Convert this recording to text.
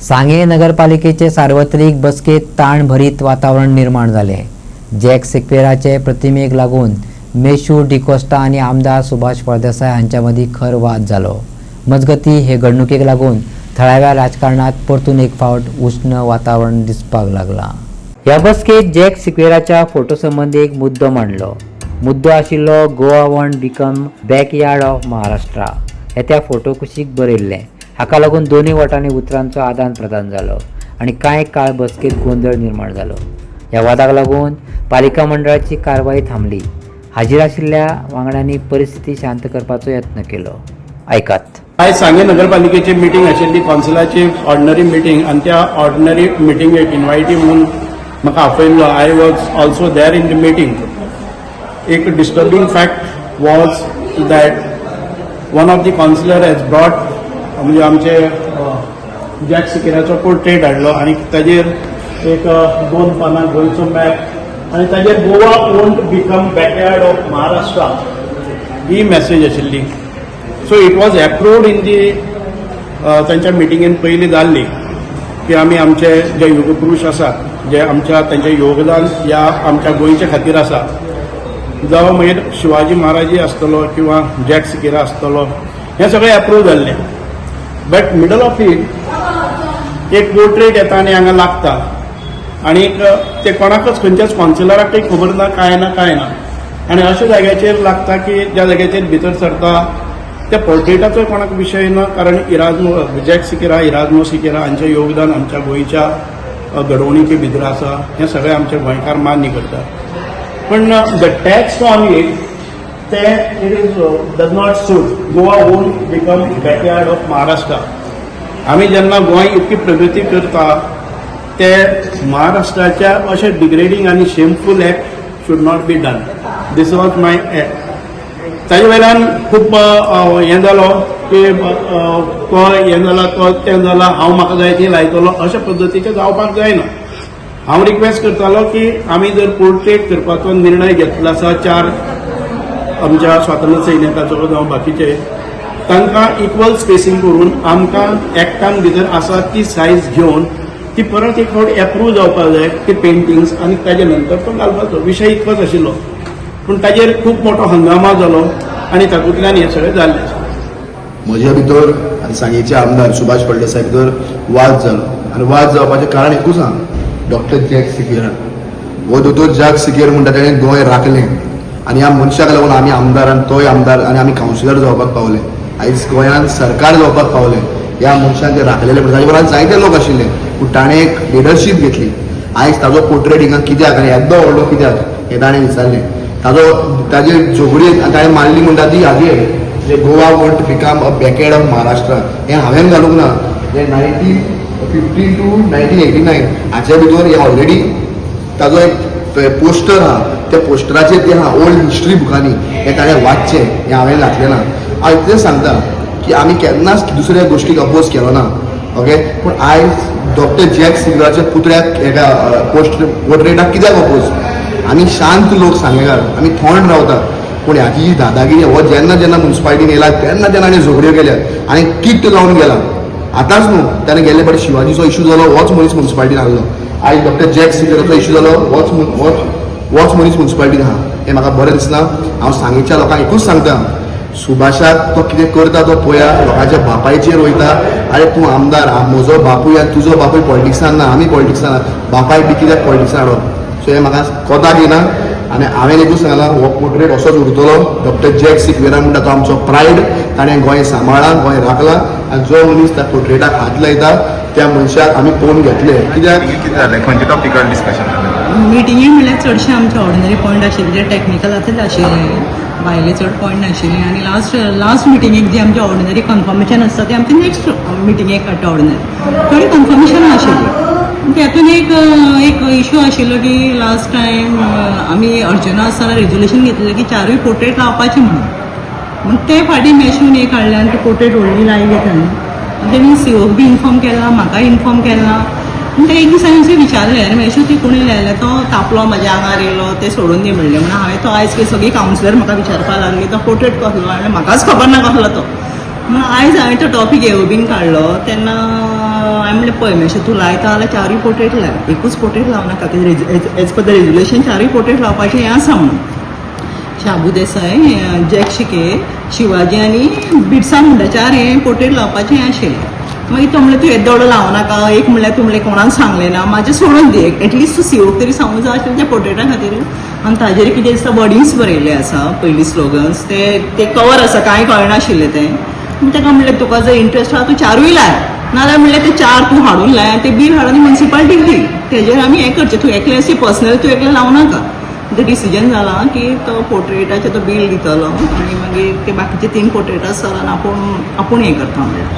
सांगे नगरपालिकेचे सार्वत्रिक बसकेत ताण भरीत वातावरण निर्माण झाले. जॅक सिक्वेराचे प्रतिमेक लागून मेशू डिकोस्टा आणि आमदार सुभाष फळदेसाय हांच्यामदी खर वाद जालो. मजगती हे घडणुकेक लागून थळाव्या राजकारणात परतून एक फावट उष्ण वातावरण दिसपाक लागला. ह्या बसकेत जॅक सिक्वेराच्या फोटो संबंधी एक मुद्दो मांडलो. मुद्दो आशिल्लो Goa want become backyard of Maharashtra हे त्या फोटो कुशीक बरयल्ले. हाका लागून दोन्ही वटांनी उतरांचो आदान प्रदान जालो आणि कांय काळ बसकेत गोंधळ निर्माण जालो. ह्या वादाक लागून पालिका मंडळाची कारवाई थांबली. हाजीर आशिल्ल्या वांगड्यांनी परिस्थिती शांत करपाचो यत्न केलो. ऐकात. आयज सांगे नगरपालिकेची मिटींग आशिल्ली, कौन्सिलाची ऑर्डिनरी मिटींग, आणि त्या ऑर्डिनरी मिटींगेक इन्वायटी म्हणून म्हाका आपयल्लो. I was also there in the meeting. एक disturbing fact was that one of the councillor has brought म्हणजे आमचे जॅक सिक्वेराचो पोर्ट्रेट हाडलो आणि ताजेर एक 2 पानां गोंयचो मॅप आणि ताजेर Goa won't become backyard of Maharashtra ही मेसेज आशिल्ली. So it was approved in the तांच्या मिटिंगेन पयलीं जाल्ली की आमी आमचे जे युगपुरुश आसात, जे आमच्या तांचें योगदान ह्या आमच्या गोंयचे खातीर आसा, जावं मागीर शिवाजी महाराजी आसतलो किंवा जॅक सिक्वेरा आसतलो, हें सगळें एप्रूव जाल्लें. बट मिडल ऑफ इट एक पोर्ट्रेट येता आनी हांगा लागता आनी ते कोणाकच खंयच्याच काउन्सिलराक काही खबर ना, कांय ना. आनी अशा जाग्याचेर लागता की ज्या जाग्याचेर भितर सरता त्या पोर्ट्रेटाचो कोणाक विशय ना, कारण जॅक सिक्वेरा, इराज्मो सिक्वेरा हांचें योगदान आमच्या गोंयच्या घडवणुके भितर आसा. हें सगळें आमचे गोंयकार मान्य करतात. पण द टॅक्स ऑन इट ते it is does not suit. Goa won't become backyard of Maharashtra. आमी जेन्ना गोंय इतकी प्रगती करता ते महाराष्ट्राच्या अशें डिग्रेडींग आनी shameful act should not be done. This was my act. ताजे वयल्यान खूब हें जालो की तो हें जाला, तो तें जाला, हांव म्हाका जाय ती लायतलो, अशा पद्दतीचें जावपाक जायना. हांव रिक्वेस्ट करतालो की आमी जर पोर्ट्रेट करपाचो निर्णय घेतलो आसा 4 आमच्या स्वातंत्र्य सैनिकाचो जावं बाकीचे, तांकां इक्वल स्पेसिंग करून आमकां एक्टान भितर आसा ती सायज घेवन ती परत एक फावट एप्रूव जावपाक जाय की पेंटिंग्स, आनी ताजे नंतर तो घालपाचो. विशय इतकोच आशिल्लो. पूण ताजेर खूब मोठो हंगामा जालो आनी तातूंतल्यान हें सगळें जाल्लें. म्हज्या भितर आनी सांगेचे आमदार सुभाष फळदेसाय भितर वाद जालो. आनी वाद जावपाचें कारण एकूच आहा, डॉक्टर जॅक सिक्वेरा. हो दोतोर जॅक सिक्वेरा म्हणटा ताणें गोंय राखलें आनी ह्या मनशाक लागून आमी आमदार आनी तोय आमदार आनी आमी कावन्सिलर जावपाक पावले. आयज गोंयांत सरकार जावपाक पावले. ह्या मनशान जे राखलेले ताजे बरोबर जायते लोक आशिल्ले, पूण ताणें एक लिडरशीप घेतली. आयज ताजो पोर्ट्रेट हिंगा कित्याक आनी येदो व्हडलो कित्याक हें ताणें विचारलें. ताजे झोगडी ताणें मारली म्हणटा ती हाजेर जे Goa won't become a backyard of Maharashtra. हें हांवें घालूंक ना. हें 1950 to 1989 हाचे भितर हें ऑलरेडी ताजो एक पोस्टर आहा. त्या पोस्टराचेर तें आहा ओल्ड हिस्ट्री बुकांनी. हें ताणें वाचचें, हें हांवें घातलें ना. हांव इतलें सांगता की आमी केन्नाच दुसऱ्या गोश्टीक अपोज केलो ना. ओके, पूण आयज डॉक्टर जॅक सिक्वेराच्या पुतळ्याक हेका पोर्ट्रेटाक कित्याक अपोज? आमी शांत लोक सांगेकार, आमी थंड रावतात. पूण ह्याची जी दादागिरी हो जेन्ना म्युन्सिपालिटीन येयला तेन्ना हाणें झगड्यो केल्यात आनी किट लावन गेला. आतांच न्हू, ताणें गेल्ले फावटी शिवाजीचो इशू जालो, होच मनीस म्युन्सिपालिटीन आहलो. आयज डॉक्टर जॅक सिक्वेराचो इशू जालो, होच मनीस म्युन्सिपालिटीन आहा. हें म्हाका बरें दिसना. हांव सांगेच्या लोकांक एकूच सांगता, सुभाषाक तो कितें करता तो पळया. लोकांच्या बापायचेर वयता. आरे तूं आमदार, म्हजो बापूय तुजो बापूय पॉलिटिक्सान ना, आमी पॉलिटिक्सान ना, बापायक बी कित्याक पॉलिटिक्सान हाडप? सो हें म्हाका कोताक येना. आनी हांवें एकूच सांगलां, हो पोर्ट्रेट असोच उरतलो. डॉक्टर जॅक सिक्वेरा म्हणटा तो आमचो प्रायड. ताणें गोंय सांबाळ्ळां, गोंय राखलां, आनी जो मनीस त्या पोर्ट्रेटाक हात लायता त्या मनशाक आमी पळोवन घेतले. कित्याक खंयच्या टॉपिकार डिस्कशन जालें? मिटिंगे म्हणल्यार चडशे आमचे ऑर्डिनरी पॉयंट आशिल्ले, जे टॅक्निकलाचेच आशिल्ले, भायले चड पॉयंट नाशिल्ले. आनी लास्ट मिटिंगेक जे आमचे ऑर्डिनरी कन्फर्मेशन आसता ते आमचे नेक्स्ट मिटिंगेक काडटा. ऑर्डिनरी थोडी कन्फर्मेशन आशिल्ली. त्यातून एक इशू आशिल्लो की लास्ट टायम आमी अर्जुना आसतना रेजोल्युशन घेतलेलें की 4य पोर्ट्रेट लावपाचे म्हणून ते फाटीं मेशून एक हाडले आनी ते पोर्ट्रेट व्हडली लायली ताणें. तेणी सीओक बी इन्फॉर्म केला, म्हाका इन्फॉर्म केला. ते एक दीस हांवें विचारलें, आनी मेशू ती कोणी लायल्या, तो तापलो म्हाज्या आंगार येयलो, ते सोडून दी म्हणलें. म्हणून हांवें तो आयज सगळी कावन्सिलर म्हाका विचारपाक लागली तो पोर्ट्रेट कसलो, आनी म्हाकाच खबर ना कसलो तो. म्हणून आयज हांवें तो टॉपीक येवो बीन काडलो. तेन्ना हांवें म्हणलें पळय मातशें तूं लायता जाल्यार चारूय पोर्ट्रेट लाय, एकूच पोर्ट्रेट लावनाका कित्याक एज पर द रेजुलेशन चारूय पोर्ट्रेट लावपाचें हें आसा म्हणून. शाबू देसाय, जॅक शिके, शिवाजी आनी बिरसा मुंडा चार हें पोर्ट्रेट लावपाचें हें आशिल्लें. मागीर तो म्हणलें तूं येदो व्हडलो लावनाका, एक म्हणल्यार तूं म्हणलें कोणाक सांगलें ना, म्हाजें सोडून दी, एटलिस्ट तूं सीओक तरी सांगूंक जाय आशिल्लें त्या पोर्ट्रेटा खातीर. आनी ताजेर कितें दिसता वर्डिंग्स बरयल्ले आसा, पयलीं स्लोगन्स ते कवर आसा, कांय कळनाशिल्लें तें. ताका म्हणलें तुका जर इंट्रस्ट आहा तूं चारूय लाय, नाजाल्यार म्हणलें ते चार तूं हाडून लाय, ते बील हाडून म्युन्सिपाल्टीक दी, तेजेर आमी हें करचें, तूं एकलें अशें पर्सनल तूं एकलें लावनाका. ते डिसिजन जालां की तो पोर्ट्रेटाचें तो बील दितलो आनी मागीर ते बाकीचे 3 पोर्ट्रेट आसा जाल्यार आपूण हें करता म्हणलें.